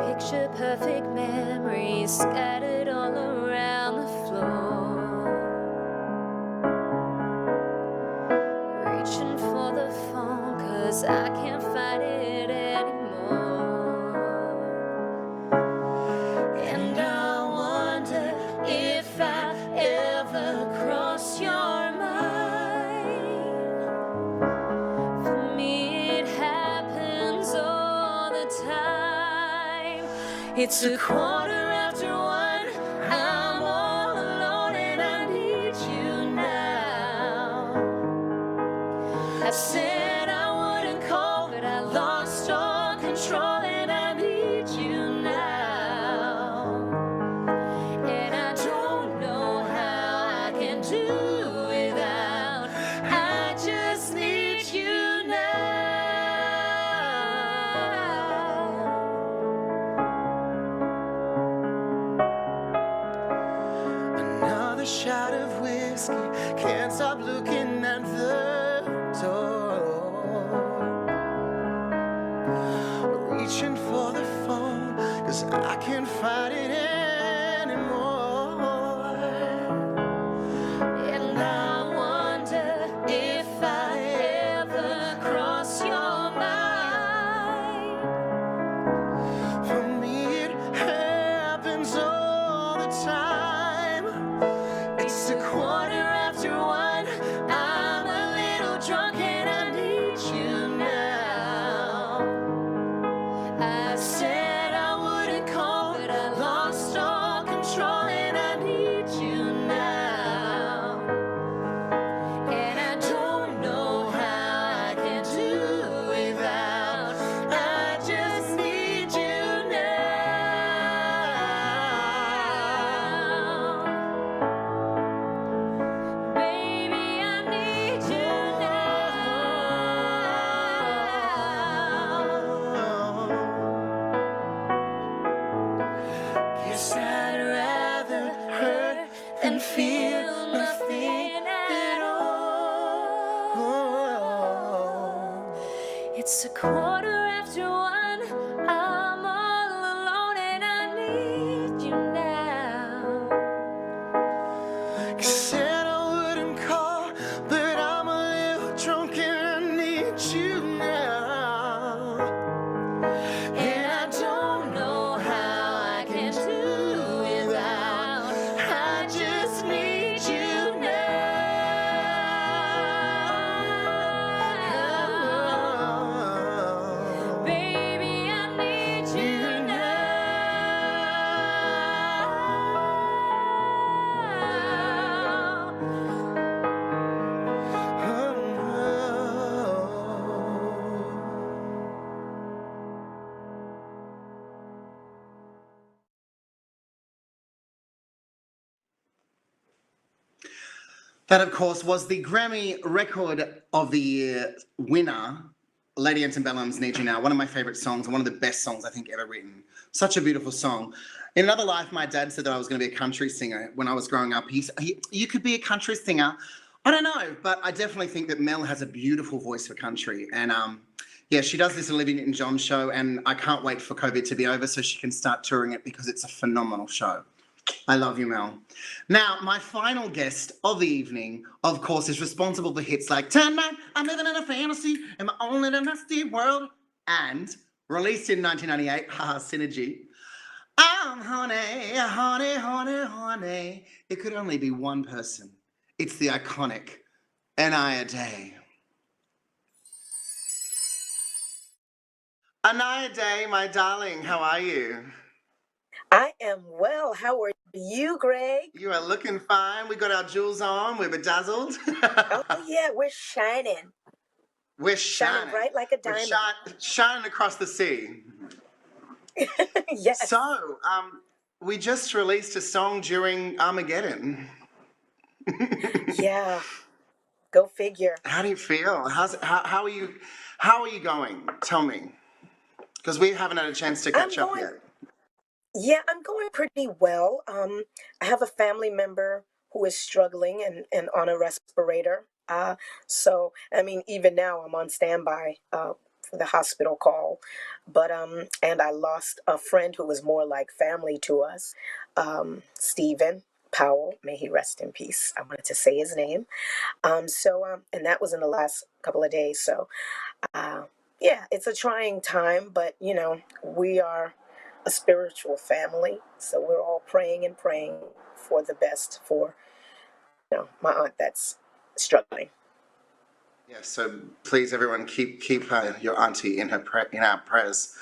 Picture perfect memories scattered all around the floor. Reaching for the phone, 'cause I can't fight it anymore. And I wonder if I ever cross your mind. For me it happens all the time. It's a quarter after one, I'm all alone and I need you now. I said I wouldn't call, but I lost all control and I need you now. And I don't know how I can do without, I just need you now. Another shot of whiskey, can't stop looking at the door. Reaching for the phone, 'cause I can't fight it anymore. And I wonder if I ever cross your mind. For me it happens all the time. It's a quarter after one, I'm a little drunk and I need you now. I said I wouldn't call, but I lost all control and I need you now. And I don't know how I can do without, I just need you now. Baby, I need you now. Guess I'd rather hurt than feel nothing at all. It's a quarter after one, I'm all alone and I need you now. said I wouldn't call, but I'm a little drunk and I need you now. And I don't know how I can do without, I just need you now. Baby, I need you That, of course, was the Grammy Record of the Year winner, Lady Antebellum's Need You Now, one of my favourite songs and one of the best songs I think ever written. Such a beautiful song. In another life, my dad said that I was going to be a country singer when I was growing up. You could be a country singer. I don't know, but I definitely think that Mel has a beautiful voice for country. And yeah, she does this Olivia Newton-John show, and I can't wait for COVID to be over so she can start touring it because it's a phenomenal show. I love you, Mel. Now, my final guest of the evening, of course, is responsible for hits like Tonight, I'm Living in a Fantasy, in my own little nasty world, and released in 1998, haha, Synergy. Honey, honey, honey, honey. It could only be one person. It's the iconic Inaya. Anaya Day, my darling, how are you? I am well. How are you, Greg? You are looking fine. We got our jewels on. We're bedazzled. Oh yeah, we're shining. We're Shining shining. bright like a We're diamond. shining across the sea. Yes. So, we just released a song during Armageddon. Yeah. Go figure. How do you feel? How are you? How are you going? Tell me, because we haven't had a chance to catch up yet. Yeah, I'm going pretty well. I have a family member who is struggling and on a respirator. So I mean, even now I'm on standby for the hospital call. But and I lost a friend who was more like family to us, Stephen Powell. May he rest in peace. I wanted to say his name. And that was in the last couple of days. So yeah, it's a trying time, but you know, we are a spiritual family, so we're all praying and praying for the best for my aunt that's struggling. Yeah. So please, everyone, keep your auntie in our prayers.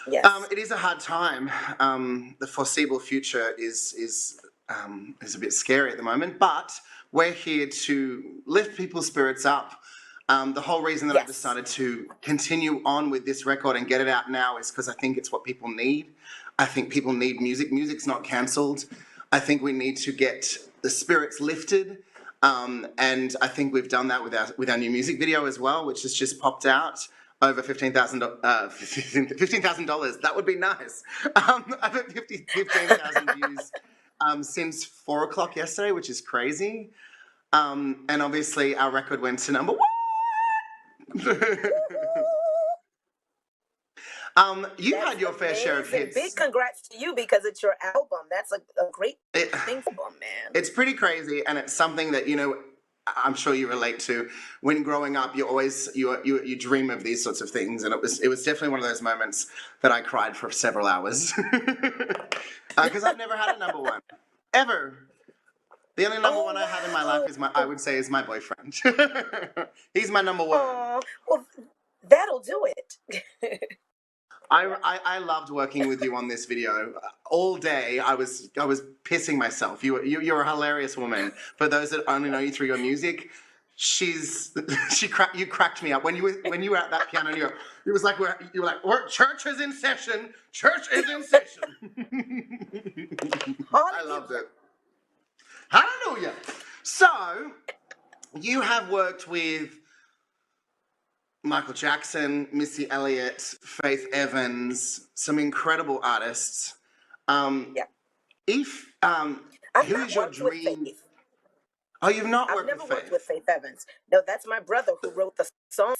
Yes. It is a hard time. The foreseeable future is a bit scary at the moment, but we're here to lift people's spirits up. The whole reason that I decided to continue on with this record and get it out now is because I think it's what people need. I think people need music. Music's not cancelled. I think we need to get the spirits lifted. And I think we've done that with our new music video as well, which has just popped out. Over $15,000. That would be nice. Over 15,000 views since 4:00 yesterday, which is crazy. And obviously our record went to number 1. You had your fair share of hits. Big congrats to you because it's your album. That's a great thing for them, man. It's pretty crazy, and it's something that I'm sure you relate to. When growing up, you always you dream of these sorts of things, and it was definitely one of those moments that I cried for several hours because I've never had a number one ever. The only number one I have in my life is I would say my boyfriend. He's my number one. Well, that'll do it. I loved working with you on this video. All day I was pissing myself. You're a hilarious woman. For those that only know you through your music, you cracked me up when you were at that piano. It was like you were like, church is in session. Church is in session. I loved it. Hallelujah. So you have worked with Michael Jackson, Missy Elliott, Faith Evans, some incredible artists. If who is your dream? Oh, you've not worked with Faith? I've never worked with Faith Evans. No, that's my brother who wrote the song.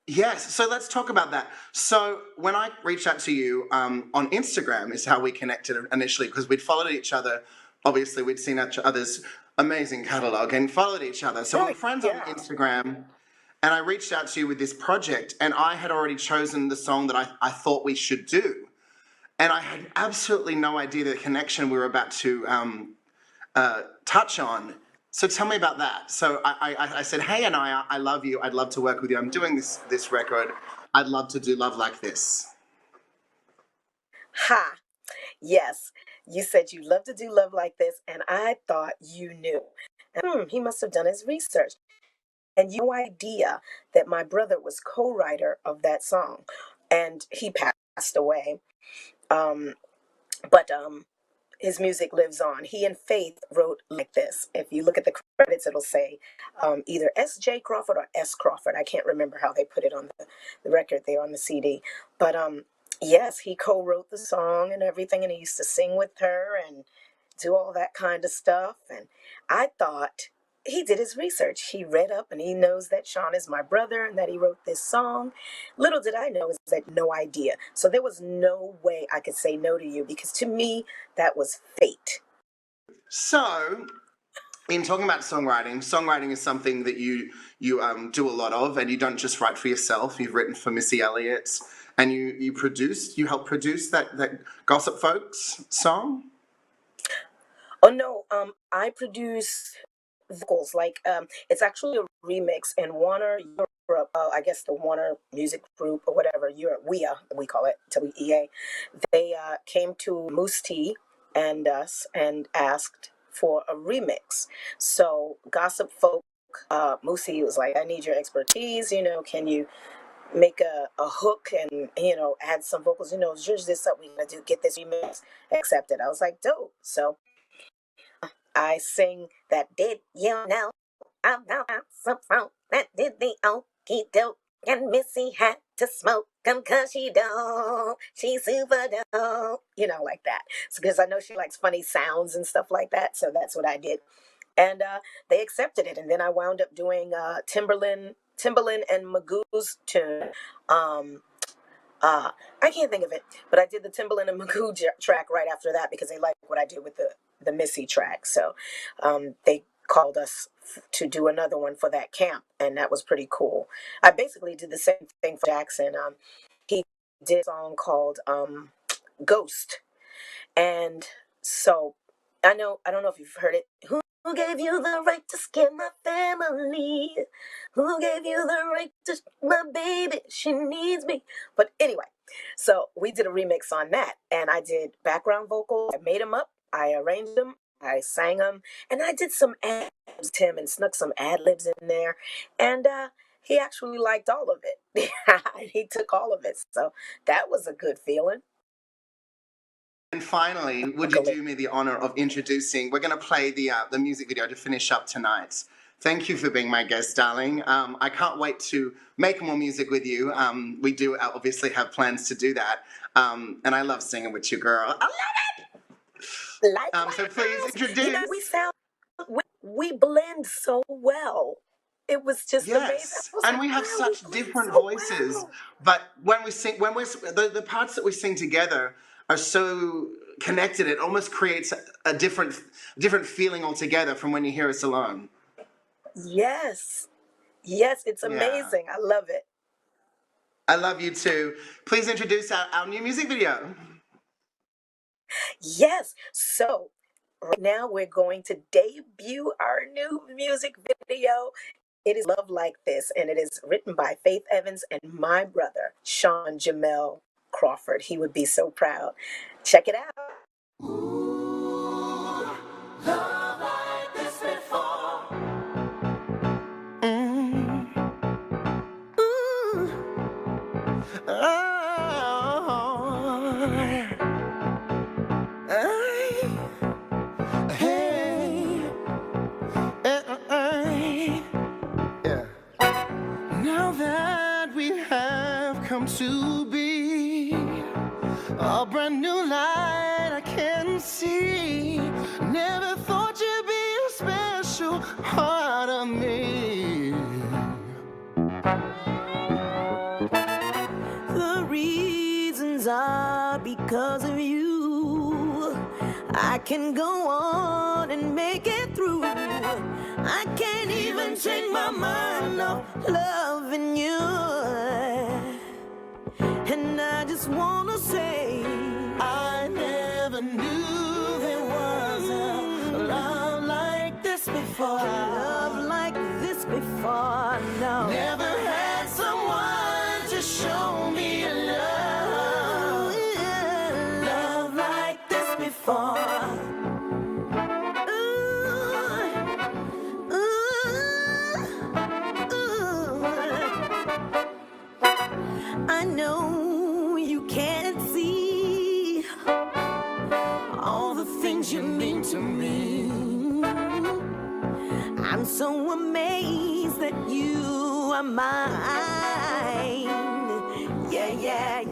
Yes, so let's talk about that. So when I reached out to you on Instagram is how we connected initially, because we'd followed each other. Obviously, we'd seen each other's amazing catalog and followed each other. So we're friends on Instagram. And I reached out to you with this project, and I had already chosen the song that I thought we should do. And I had absolutely no idea the connection we were about to touch on. So tell me about that. So I said, hey, Inaya, I love you. I'd love to work with you. I'm doing this record. I'd love to do Love Like This. Ha! Yes. You said you'd love to do Love Like This, and I thought you knew. He must have done his research. And you had no idea that my brother was co-writer of that song, and he passed away. But his music lives on. He and Faith wrote Like This. If you look at the credits, it'll say either S.J. Crawford or S. Crawford. I can't remember how they put it on the record there on the CD. But yes, he co-wrote the song and everything, and he used to sing with her and do all that kind of stuff. And I thought he did his research. He read up and he knows that Sean is my brother and that he wrote this song. Little did I know is that no idea. So there was no way I could say no to you, because to me, that was fate. So in talking about songwriting is something that you do a lot of, and you don't just write for yourself. You've written for Missy Elliott, and you helped produce that Gossip Folks song. Oh no, I produced vocals. Like it's actually a remix, and Warner Europe, I guess the Warner Music Group or whatever, Europe, we call it WEA. They came to Moose T and us and asked for a remix. So Gossip Folk, Moosey was like, I need your expertise. Can you make a hook and add some vocals? Is this something we're gonna do? Get this remix accepted. I was like, dope. So I sing that. Did you know about some folk that did the okie doke, and Missy had to smoke 'em 'cause she dope. She's super dope. Like that. So because I know she likes funny sounds and stuff like that. So that's what I did. And they accepted it. And then I wound up doing Timbaland and Magoo's tune. I can't think of it, but I did the Timbaland and Magoo track right after that because they liked what I did with the Missy track. So they called us to do another one for that camp, and that was pretty cool. I basically did the same thing for Jackson. He did a song called Ghost. And so I don't know if you've heard it. Who gave you the right to scare my family? Who gave you the right to my baby? She needs me. But anyway, so we did a remix on that, and I did background vocals. I made them up, I arranged them, I sang them, and I did some ad-libs, Tim, and snuck some ad-libs in there. And he actually liked all of it. He took all of it. So that was a good feeling. And finally, would you do me the honor of introducing? We're going to play the music video to finish up tonight. Thank you for being my guest, darling. I can't wait to make more music with you. We do obviously have plans to do that. And I love singing with you, girl. I love it. So please introduce. We blend so well. It was just amazing. And we have such different voices. Well. But when we sing, the parts that we sing together are so connected, it almost creates a different feeling altogether from when you hear us alone. Yes, it's amazing. I love it. I love you too. Please introduce our new music video. Yes, so right now we're going to debut our new music video. It is Love Like This, and it is written by Faith Evans and my brother, Sean Jamel Crawford. He would be so proud. Check it out. Ooh, love like this before. Ooh. Yeah. Now that we have come to be a brand new light I can see. Never thought you'd be a special part of me. The reasons are because of you. I can go on and make it through. I can't even take my mind off loving you. And I just wanna say I never knew there was a love like this before. Love like this before, no. Never had someone to show me a love. Love like this before. I know you can't see all the things you mean to me. I'm so amazed that you are mine. Yeah.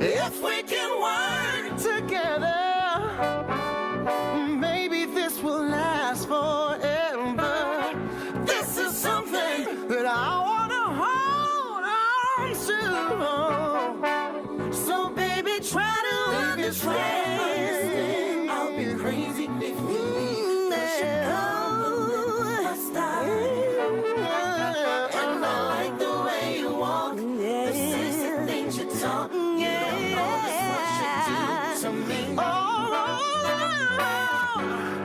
If we can work together, maybe this will last forever. This is something that I wanna hold on to. So baby, try to understand. I'll be crazy if you leave. And I like the way you walk, the sexy things you talk. You don't know just what you do to me. Oh,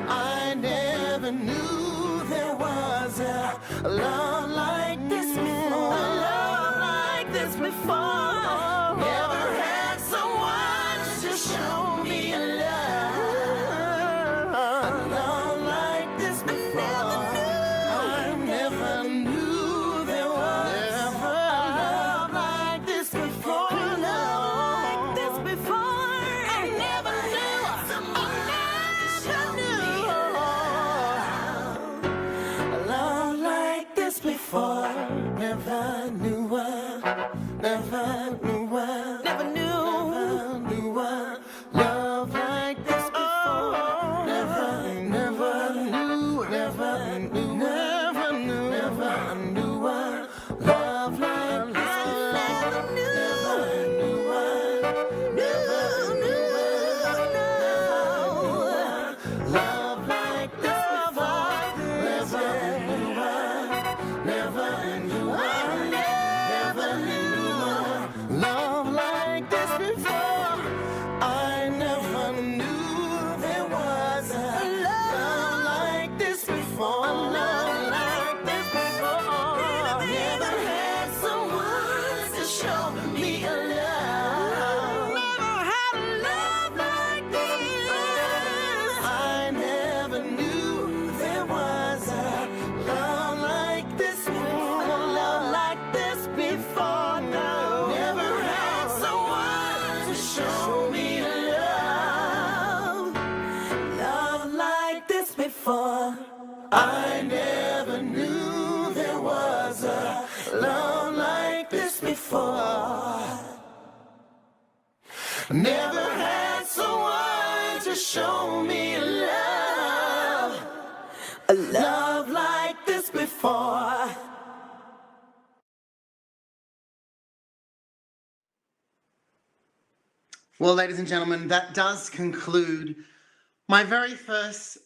I never never knew there was a love like this before. A love like this before. Never had someone to show me a love like this before. I never knew there was a love like this before. Love like this before. I never knew. Love like this before. Never knew what. Never knew what. Never knew. Never knew what. Love like this before. Never knew. Never knew. Never knew. Never knew. Never knew what. Love like this before. Never knew what. Never knew what. Love like this before. Never knew what. Never knew what. Never knew what. Love like this before. I never knew there was a love like this before. A love like this before. Never had someone to show me a love. Never had a love like this. I never knew there was a love like this before. A love like this before. No. Never had someone to show me a love. Love like this before. I never knew there was a love like this before. Never had someone to show me a love like this before. Well, ladies and gentlemen, that does conclude my very first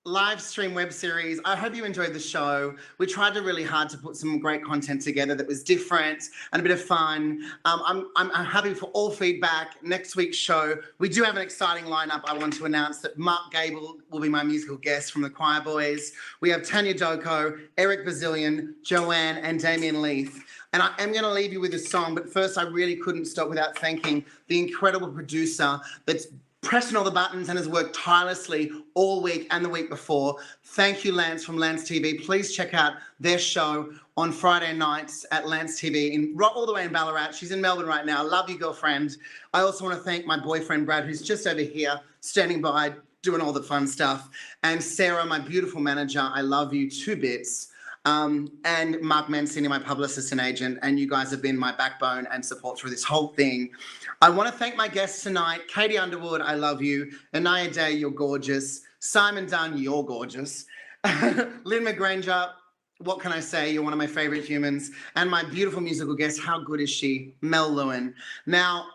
live stream web series. I hope you enjoyed the show. We tried really hard to put some great content together that was different and a bit of fun. I'm happy for all feedback. Next week's show, we do have an exciting lineup. I want to announce that Mark Gable will be my musical guest from the Choir Boys. We have Tanya Doko, Eric Bazillion, Joanne, and Damien Leith. And I am going to leave you with a song, but first I really couldn't stop without thanking the incredible producer that's pressing all the buttons and has worked tirelessly all week and the week before. Thank you, Lance from Lance TV. Please check out their show on Friday nights at Lance TV, all the way in Ballarat. She's in Melbourne right now. Love you, girlfriend. I also want to thank my boyfriend, Brad, who's just over here, standing by, doing all the fun stuff. And Sarah, my beautiful manager, I love you to bits. And Mark Mancini, my publicist and agent, and you guys have been my backbone and support through this whole thing. I want to thank my guests tonight. Katie Underwood, I love you. Inaya Day, you're gorgeous. Simon Dunn, you're gorgeous. Lynne McGranger, what can I say? You're one of my favorite humans. And my beautiful musical guest, how good is she? Mel Lewin. Now,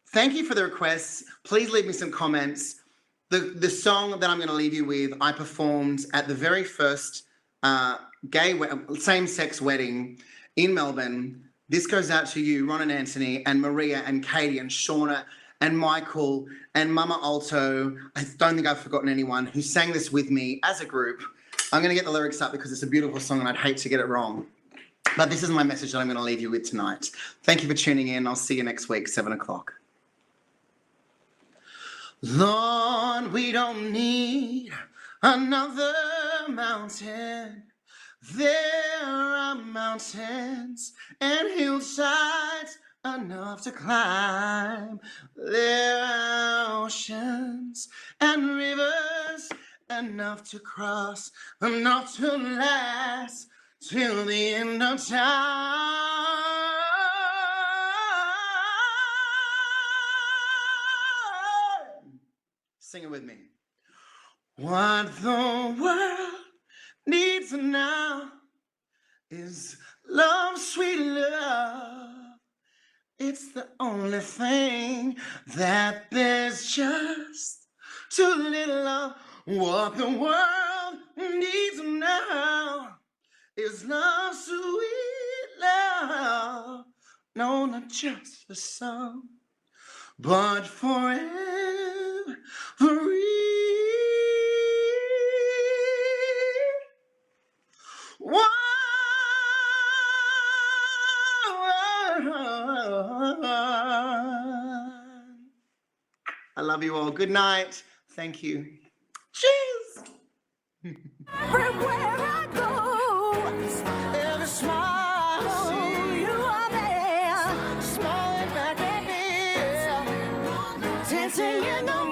thank you for the requests. Please leave me some comments. The song that I'm going to leave you with, I performed at the very first same-sex wedding in Melbourne. This goes out to you, Ron and Anthony, and Maria and Katie and Shauna and Michael and Mama Alto. I don't think I've forgotten anyone who sang this with me as a group. I'm going to get the lyrics up because it's a beautiful song and I'd hate to get it wrong. But this is my message that I'm going to leave you with tonight. Thank you for tuning in. I'll see you next week, 7 o'clock. Lord, we don't need another mountain. There are mountains and hillsides enough to climb. There are oceans and rivers enough to cross, enough to last till the end of time. Sing it with me. What the world needs now is love, sweet love. It's the only thing that there's just too little of. What the world needs now is love, sweet love. No, not just for some, but forever. Whoa. I love you all. Good night. Thank you. Cheers. Everywhere I go, every smile, you are there, smiling back at me, dancing in the